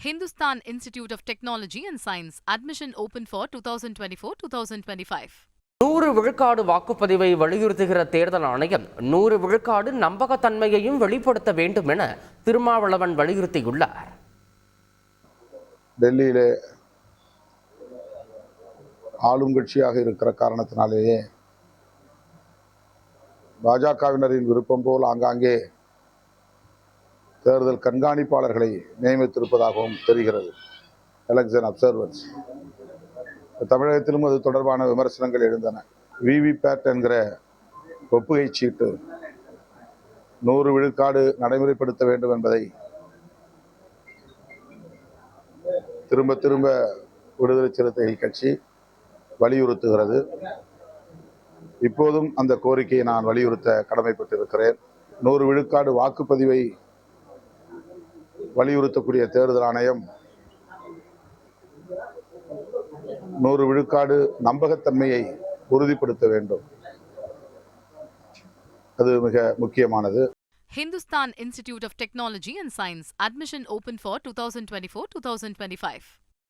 Hindustan Institute of Technology and Science. Admission open for 2024-2025. 100 விழுக்காடு வாக்குப்பதிவை வலியுறுத்துகிற தேர்தல் ஆணையம் 100 விழுக்காடு நம்பகத்தன்மையையும் வெளிப்படுத்த வேண்டும் என திருமாவளவன் வலியுறுத்தியுள்ளார். டெல்லியிலே ஆளும் கட்சியாக இருக்கிற காரணத்தினாலேயே பாஜகவினரின் விருப்பம் போல் ஆங்காங்கே தேர்தல் கண்காணிப்பாளர்களை நியமித்திருப்பதாகவும் தெரிகிறது. Election observers. தமிழகத்திலும் அது தொடர்பான விமர்சனங்கள் எழுந்தன. விவிபேட் என்கிற ஒப்புகை சீட்டு 100 விழுக்காடு நடைமுறைப்படுத்த வேண்டும் என்பதை திரும்ப திரும்ப விடுதலை சிறுத்தைகள் கட்சி வலியுறுத்துகிறது. இப்போதும் அந்த கோரிக்கையை நான் வலியுறுத்த கடமைப்பட்டிருக்கிறேன். 100 விழுக்காடு வாக்குப்பதிவை வலியுறுத்தக்கூடிய தேர்தல் ஆணையம் 100 விழுக்காடு நம்பகத்தன்மையை உறுதிப்படுத்த வேண்டும். அது மிக முக்கியமானது. Hindustan Institute of Technology and Science. Admission open for 2024-2025.